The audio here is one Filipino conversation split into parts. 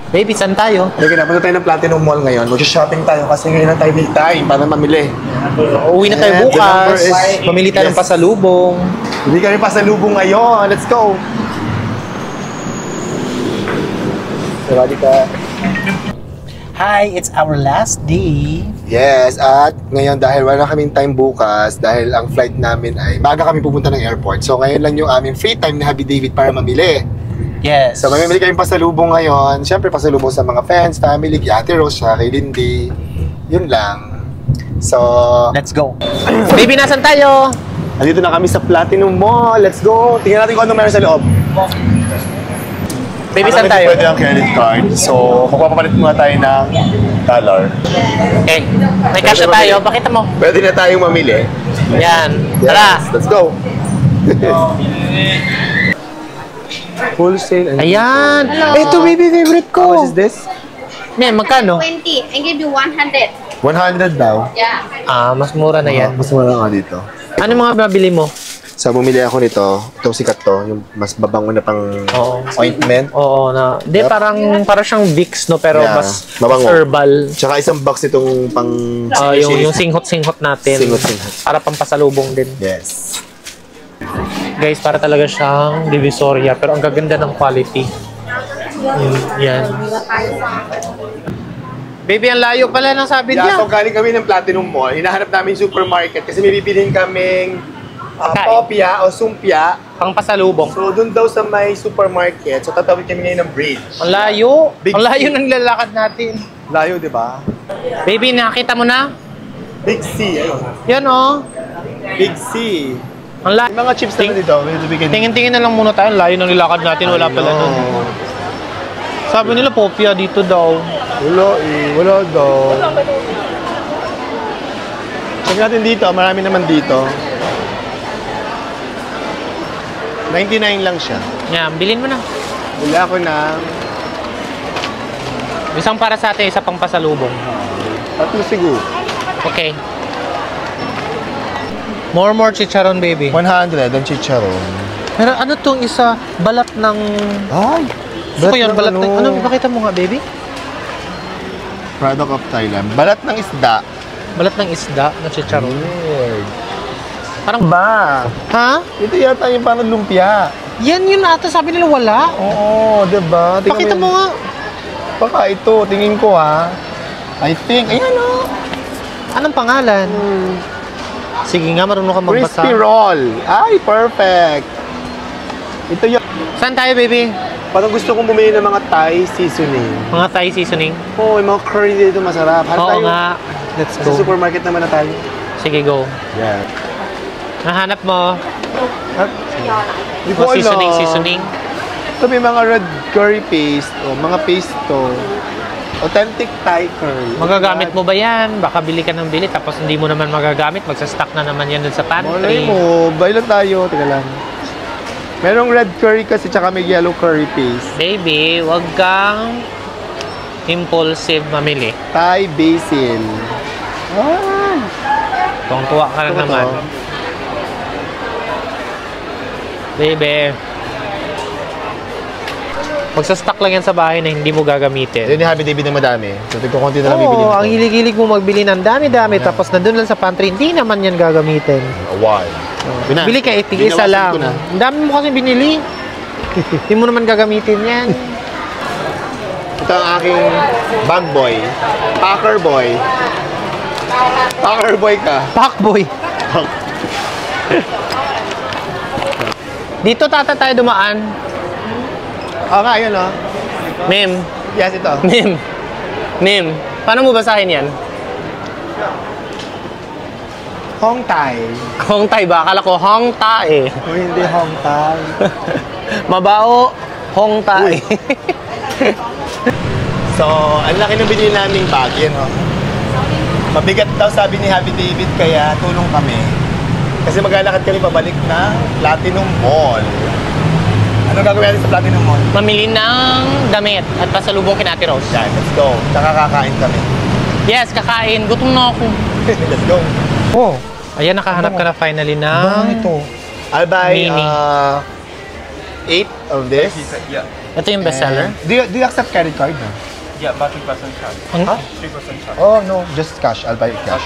Baby, saan tayo? Sige, napunta tayo ng Platinum Mall ngayon. Mag-shopping tayo kasi ngayon na tayo may time para mamili. Uwi na tayo And the number bukas. is- Mamili tayo ng Yes. pasalubong. Hindi kami pa sa lubong ngayon. Let's go! Sawadi ka. Hi, it's our last day. Yes, at ngayon dahil wala kaming time bukas, dahil ang flight namin ay maaga kami pupunta ng airport. So ngayon lang yung aming free time ni Happy David para mamili. Yes. So mamimili kami pasalubong ngayon. Siyempre pasalubong sa mga friends, family, kay Ate Rose, kay Lindy. Yun lang. So, Let's go. Baby, nasan tayo? andito na kami sa Platinum Mall. Let's go! Tingnan natin kung ano meron sa loob. Baby, saan tayo? Pwede ang credit card. So, papapalit muna tayo ng dollar. Okay. May cash na tayo. Pakita mo. Pwede na tayong mamili. Yan. Yes, Tara. let's go! Wholesale. Ayan. Ito, baby, favorite ko. What is this? Yan, magkano? 20. I give you 100. 100 daw. Yeah. Mas mura na yan. Mas mura nga dito. Ano mga mabili mo? So, bumili ako nito. Itong sikat to. Yung mas babango na pang Oo. ointment. Oo, na. Di, Yep. para siyang Vicks, no? Pero Yeah, mas mabango. herbal. Tsaka isang box itong pang... Yung singhot-singhot natin. Singhot-singhot. Para pampasalubong din. Yes. Guys, para talaga siyang Divisoria. Pero ang gaganda ng quality. Yan. Baby, ang layo pala ng sabi Yeah, niya. so galing kami ng Platinum Mall. Hinahanap namin yung supermarket kasi may bibilhin kaming Kain. popia o sumpia. Pang pasalubong. So, doon daw sa may supermarket. So, tatawid kami ngayon ng bridge. Ang layo. Big Ang layo C. ng lalakad natin. Layo, di ba? Baby, nakita mo na? Big C, ayun. Yan, oh. Big C. Ang layo. May mga chips na dito. May bigyan. Tingin-tingin na lang muna tayo. Ang layo ng nilakad natin. Wala pala nun. Sabi nila, popia dito daw. Wala eh. Wala daw. Check natin dito. Marami naman dito. 99 lang siya. Yan, bilhin mo na. Wala ako ng... Isang para sa atin, isa pang pasalubong. Tatlo siguro. Okay. More chicharon, baby. 100 ang chicharon. Pero ano tong isa? Balat ng... Ay! Gusto ko yun, balat ng... Ano, ipakita mo nga, baby? Product of Thailand. Balat ng isda. Balat ng isda na chicharon. Weird. Parang... Ba? Ha? Ito yata yung parang lumpia. Yan yun ata. Sabi nila wala. Oo, diba? Tingnan Pakita mo nga. Baka ito, tingin ko ha. I think, ayan o. Anong pangalan? Sige nga, marunong ka magbasa. Crispy roll. Ay, perfect. Ito yun. Saan tayo, baby? Parang gusto kong bumili ng mga Thai seasoning. Mga Thai seasoning? Oo, yung mga curry dito masarap. Hanap Oo tayo. nga. Let's Sa go. supermarket naman na tayo. Sige, go. Yeah. Nahanap mo. Hindi ko alam. Seasoning. Ito may mga red curry paste. O, mga paste to. Authentic Thai curry. Magagamit mo ba yan? Baka bili ka ng bili tapos hindi mo naman magagamit. Magsastock na naman yan dun sa Malay pantry. mo, buy lang tayo. Teka lang. Merong red curry kasi tsaka may yellow curry paste. Baby, wag kang impulsive mamili. Thai basil. Ah! Tuwang-tuwa ka na Ito ba naman. to? Baby. Magsastock lang yan sa bahay na hindi mo gagamitin. Yun yung Happy David na madami. So, tigko-konti na lang bibili Oo, mo. ang hilig-hilig mo magbili ng dami-dami tapos nandun lang sa pantry, hindi naman yan gagamitin. Why? Yun na. Bili ka isa Binawasan lang. ko na. Ang dami mo kasi binili. Hindi mo naman gagamitin yan. Ito ang aking bag boy. Packer boy. Packer boy ka. Pakboy. Dito tata tayo dumaan. Oo nga, yun o. Mim. Yes, ito. Mim. Paano mo basahin yan? Hong Thai. Hong Thai ba? Akala ko Hong Thai. O hindi Hong Thai. Mabao, Hong Thai. So, ang laki ng binili naming bag. Yan o. Mabigat daw sabi ni Happy David kaya tulong kami. Kasi maglalakad kami pabalik na Platinum Mall. Ano gagawin natin sa Platinum Mall? Mamili ng damit at pasalubong kina Ate Rose. Yan, let's go. Tsaka kakain kami. Yes, kakain. Gutom na ako. Let's go. Oh. Ayan, nakahanap ka na finally ng... I'll buy Mini. 8 of this. Ito yung bestseller? Do you accept credit card? No? Yeah, but 3% charge. Ang, 3% charge. Oh, no. Just cash. I'll buy it cash.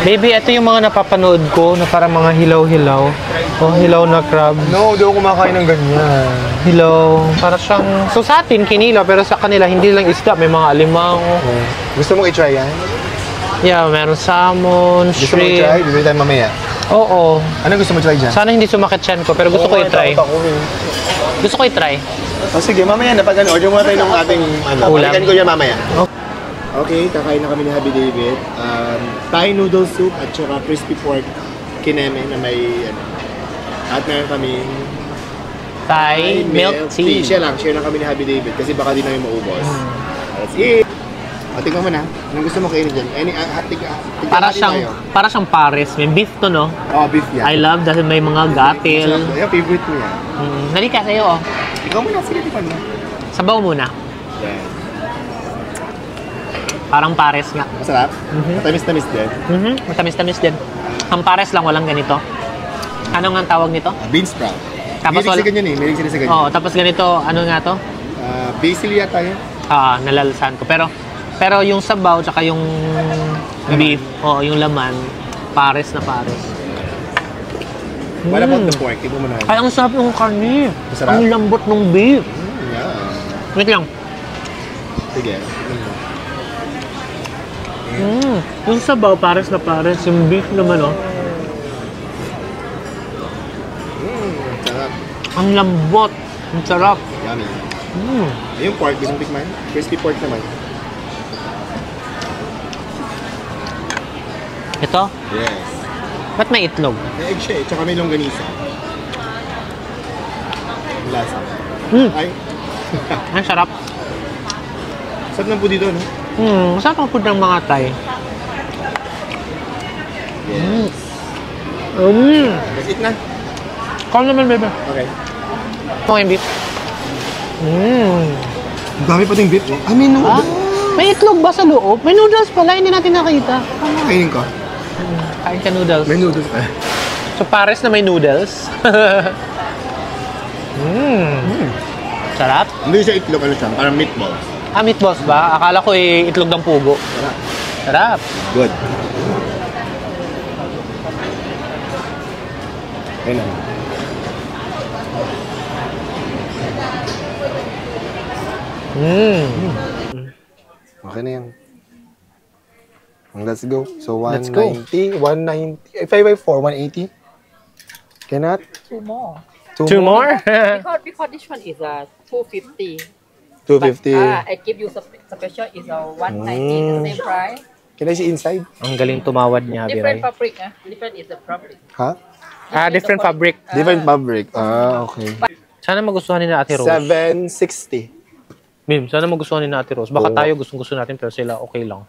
baby, ito yung mga napapanood ko na parang mga hilaw-hilaw. Oh, hilaw na crab. No, di ako kumakain ng ganyan. Hilaw. Para siyang, so sa atin, kinila, pero sa kanila, hindi lang isda. May mga alimango. Gusto mo i-try yan? Yeah, meron salmon, Gusto mo i-try? shrimp. Bibili tayo mamaya. Oo. Ano gusto mo i-try dyan? Sana hindi sumakit siyan ko, pero gusto ko i-try. Gusto ko i-try. Oh, sige, mamaya na. Pag ano, order muna tayo ng ating Ulam. balikan ko yan mamaya. Oh. Okay, kakain na kami ni Happy David. Thai noodle soup at saka crispy pork kineme na may ano. At meron kami Thai milk tea. Share lang kami ni Happy David kasi baka di namin maubos. Let's eat! O, tingnan mo na. Anong gusto mo kainin dyan? Para siyang pares. May beef to, no? Oh, beef yan. I love dahil may mga gatil. Yan, favorite mo yan. Halika sa'yo, oh. Ikaw muna, sige, tikman mo. Sabaw muna. Yan. Parang pares nga. Masarap? Matamis-tamis din. Matamis-tamis din. Ang pares lang, walang ganito. Ano nga ang tawag nito? Bean sprout. Tapos Milig sa ganyan eh. Milig sila sa ganyan. Oo, tapos ganito, ano nga to? Basil yata yun. Nalalsan ko. Pero yung sabaw, tsaka yung beef, yung laman, pares na pares. What about the pork? Tingnan mo na. Ay, ang sarap ng karne. Masarap? Ang lambot ng beef. Yeah. Wait lang. Sige. Yung sabaw, pares na pares. Yung beef naman, oh. Sarap. Ang lambot. Ang sarap. Yummy. Yung pork, gusto mong tikman? Crispy pork naman. Ito? Yes. Ba't may itlog? May egg siya eh. Tsaka may longganisa. Ang lasa. Ay. Ang sarap. Sarap ng pudi doon, no? Masarap ang food ng mga Thai. Yes. Let's eat na. Call naman, baby. Okay. Ito yung beef. Ang dami pa ding beef. I mean, no. May itlog ba sa loob? May noodles pala, hindi natin nakita. Kainin ko. Kain ka noodles. May noodles pa. So, pares na may noodles. Sarap. Hindi siya itlog, ano siya? Parang meatballs. Meatballs ba? Akala ko itlog ng pugo. Sarap. Sarap. Good. Ayun na. Okay na yan. Let's go. So, Let's go. 190, 190, if I buy 4, 180? Cannot? Two more. Two more? Because this one is 250. 250. I give you special is 190 the same price. Can I see inside? Ang galing tumawad niya, Different Biray. fabric. Different is the fabric. Ha? Different fabric. Different fabric. Okay. Sana magustuhan ni na Ate Rose. 760. Mim, sana magustuhan ni na Ate Rose. Baka tayo gustong-gusto natin pero sila okay lang.